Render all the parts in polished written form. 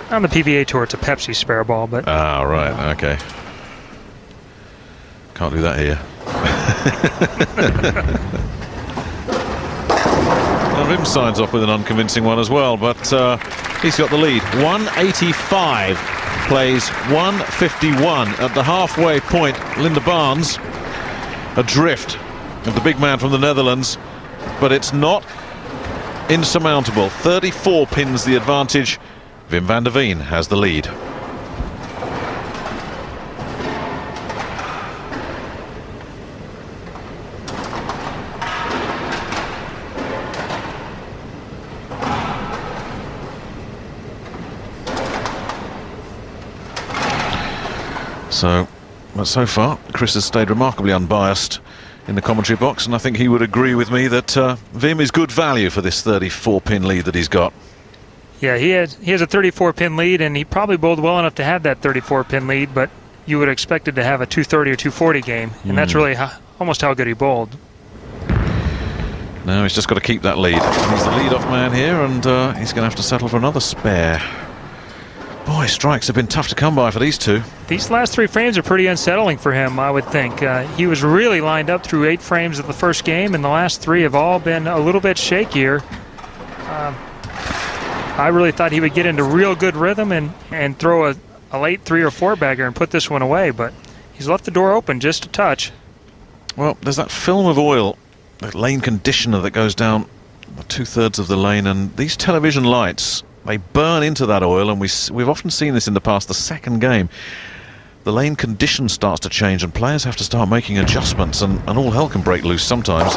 On the PVA Tour, it's a Pepsi spare ball, but... Ah, right, okay. Can't do that here. Well, Wim signs off with an unconvincing one as well, but he's got the lead. 185 plays 151 at the halfway point. Linda Barnes adrift of the big man from the Netherlands, but it's not insurmountable. 34 pins the advantage. Wim van der Veen has the lead. But so far, Chris has stayed remarkably unbiased in the commentary box, and I think he would agree with me that Wim is good value for this 34-pin lead that he's got. Yeah, he has a 34-pin lead, and he probably bowled well enough to have that 34-pin lead, but you would have expected to have a 230 or 240 game, and that's really almost how good he bowled. Now he's just got to keep that lead. He's the lead-off man here, and he's going to have to settle for another spare. Boy, strikes have been tough to come by for these two. These last 3 frames are pretty unsettling for him, I would think. He was really lined up through 8 frames of the first game, and the last 3 have all been a little bit shakier. I really thought he would get into real good rhythm and throw a late 3 or 4 bagger and put this one away, but he's left the door open just a touch. Well, there's that film of oil, that lane conditioner that goes down 2/3 of the lane, and these television lights, they burn into that oil, and we've often seen this in the past. The second game, the lane condition starts to change and players have to start making adjustments, and all hell can break loose sometimes.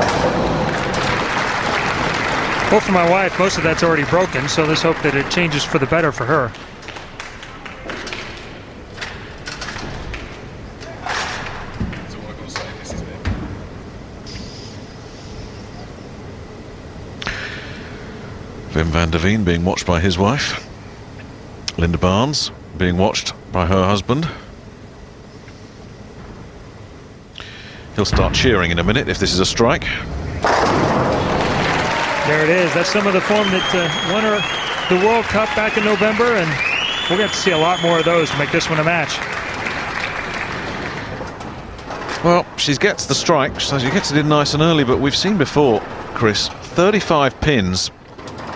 Well, for my wife, most of that's already broken, so let's hope that it changes for the better for her. Wim van der Veen being watched by his wife. Linda Barnes being watched by her husband. He'll start cheering in a minute if this is a strike. There it is. That's some of the form that won her the World Cup back in November, and we're going to see a lot more of those to make this one a match. Well, she gets the strike, so she gets it in nice and early, but we've seen before, Chris, 35 pins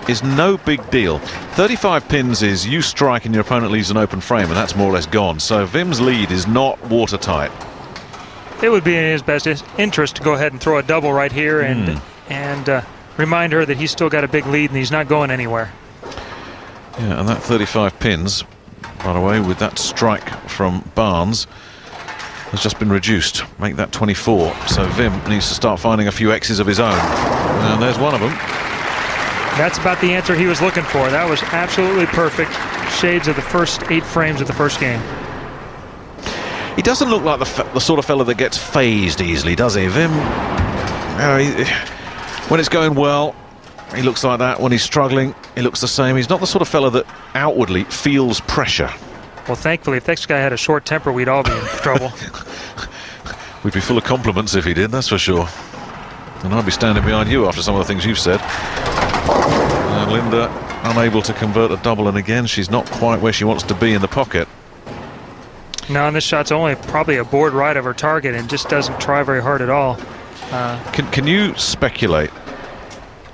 is no big deal. 35 pins is you strike and your opponent leaves an open frame, and that's more or less gone. So Wim's lead is not watertight. It would be in his best interest to go ahead and throw a double right here and remind her that he's still got a big lead and he's not going anywhere. Yeah, and that 35 pins, by the way, with that strike from Barnes, has just been reduced. Make that 24. So Wim needs to start finding a few X's of his own. And there's one of them. That's about the answer he was looking for. That was absolutely perfect. Shades of the first 8 frames of the first game. He doesn't look like the sort of fella that gets phased easily, does he? Wim, when it's going well, he looks like that. When he's struggling, he looks the same. He's not the sort of fella that outwardly feels pressure. Well, thankfully, if this guy had a short temper, we'd all be in trouble. We'd be full of compliments if he did, that's for sure. And I'd be standing behind you after some of the things you've said. And Linda unable to convert a double, and again she's not quite where she wants to be in the pocket. No, and this shot's only probably a board right of her target and just doesn't try very hard at all. Can you speculate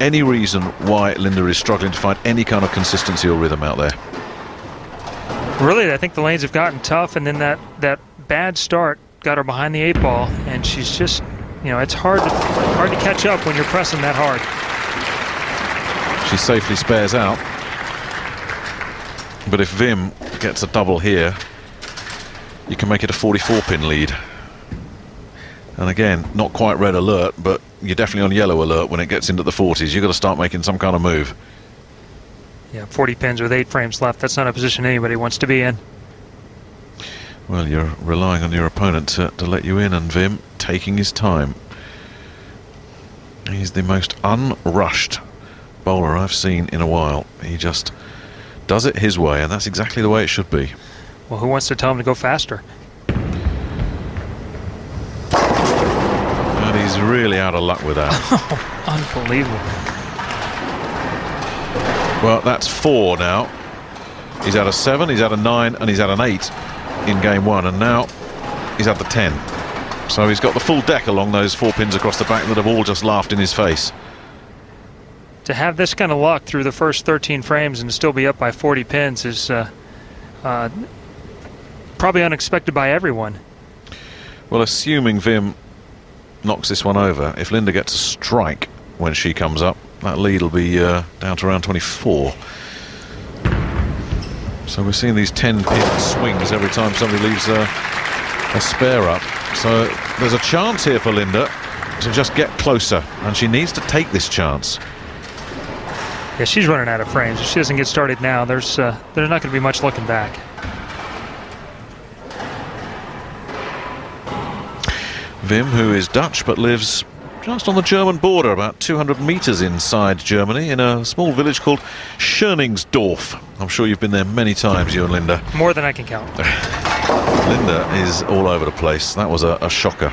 any reason why Linda is struggling to find any kind of consistency or rhythm out there? Really, I think the lanes have gotten tough, and then that bad start got her behind the 8 ball, and she's just, you know, it's hard to catch up when you're pressing that hard. She safely spares out, but if Wim gets a double here, you can make it a 44-pin lead. And again, not quite red alert, but you're definitely on yellow alert when it gets into the 40s. You've got to start making some kind of move. Yeah, 40 pins with 8 frames left. That's not a position anybody wants to be in. Well, you're relying on your opponent to let you in, and Wim taking his time. He's the most unrushed bowler I've seen in a while. He just does it his way, and that's exactly the way it should be. Well, who wants to tell him to go faster? And he's really out of luck with that. Unbelievable. Well, that's 4 now. He's had a 7, he's had a 9, and he's had an 8 in game 1, and now he's had the 10. So he's got the full deck along those 4 pins across the back that have all just laughed in his face. To have this kind of luck through the first 13 frames and still be up by 40 pins is probably unexpected by everyone. Well, assuming Wim knocks this one over, if Linda gets a strike when she comes up, that lead will be down to around 24. So we're seeing these 10-pin swings every time somebody leaves a spare up. So there's a chance here for Linda to just get closer, and she needs to take this chance. Yeah, she's running out of frames. If she doesn't get started now, there's not going to be much looking back. Wim, who is Dutch but lives just on the German border, about 200 meters inside Germany, in a small village called Schöningsdorf. I'm sure you've been there many times, you and Linda. More than I can count. Linda is all over the place. That was a shocker,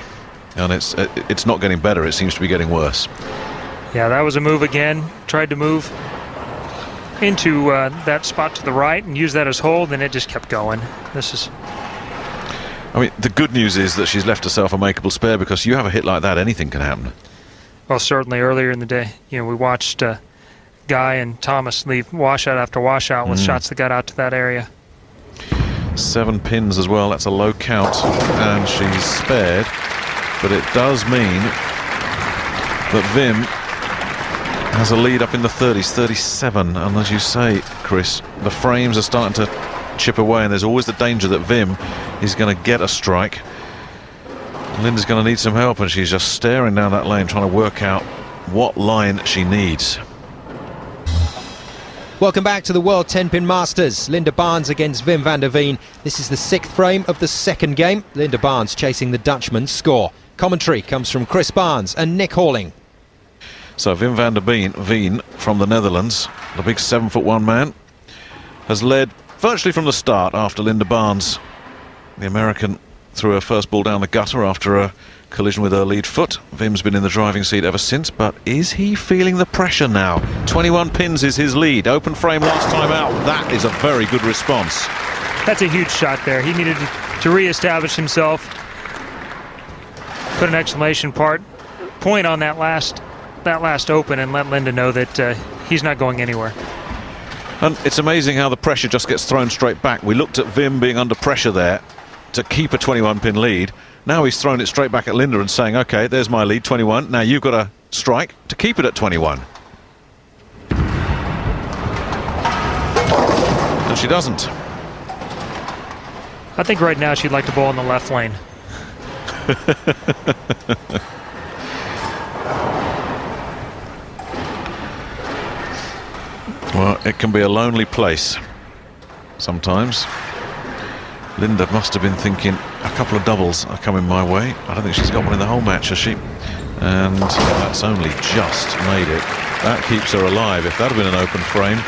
and it's not getting better. It seems to be getting worse. Yeah, that was a move again. Tried to move into that spot to the right and use that as hold, and it just kept going. This is... I mean, the good news is that she's left herself a makeable spare, because you have a hit like that, anything can happen. Well, certainly earlier in the day, you know, we watched Guy and Thomas leave washout after washout with shots that got out to that area. 7 pins as well. That's a low count, and she's spared. But it does mean that Wim has a lead up in the 30s, 37. And as you say, Chris, the frames are starting to chip away, and there's always the danger that Wim is going to get a strike. Linda's going to need some help, and she's just staring down that lane trying to work out what line she needs. Welcome back to the World 10-Pin Masters. Linda Barnes against Wim van der Veen. This is the 6th frame of the second game. Linda Barnes chasing the Dutchman's score. Commentary comes from Chris Barnes and Nick Halling. So Wim van der Veen from the Netherlands, the big 7'1" man, has led virtually from the start after Linda Barnes, the American, threw her first ball down the gutter after a collision with her lead foot. Wim's been in the driving seat ever since, but is he feeling the pressure now? 21 pins is his lead. Open frame last time out. That is a very good response. That's a huge shot there. He needed to re-establish himself. Put an exclamation point on that last open and let Linda know that he's not going anywhere. And it's amazing how the pressure just gets thrown straight back. We looked at Wim being under pressure there to keep a 21-pin lead. Now he's thrown it straight back at Linda and saying, OK, there's my lead, 21. Now you've got to strike to keep it at 21. And she doesn't. I think right now she'd like to bowl in the left lane. Well, it can be a lonely place sometimes. Linda must have been thinking, a couple of doubles are coming my way. I don't think she's got one in the whole match, has she? And that's only just made it. That keeps her alive. If that had been an open frame,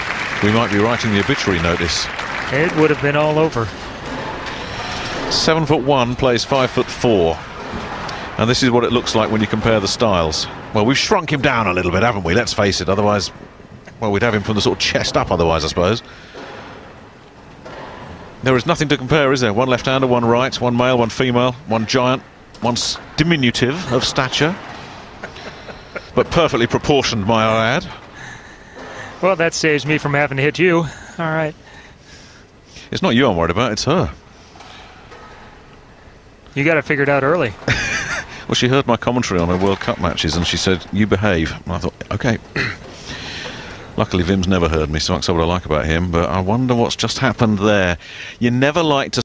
we might be writing the obituary notice. It would have been all over. 7'1" plays 5'4", and this is what it looks like when you compare the styles. Well, we've shrunk him down a little bit, haven't we? Let's face it. Otherwise, well, we'd have him from the sort of chest up otherwise, I suppose. There is nothing to compare, is there? One left-hander, one right, one male, one female, one giant, one diminutive of stature, but perfectly proportioned, might I add. Well, that saves me from having to hit you. All right. It's not you I'm worried about, it's her. You got it figured out early. Well, she heard my commentary on her World Cup matches and she said, you behave. And I thought, OK. Luckily, Wim's never heard me, so that's what I like about him. But I wonder what's just happened there. You never like to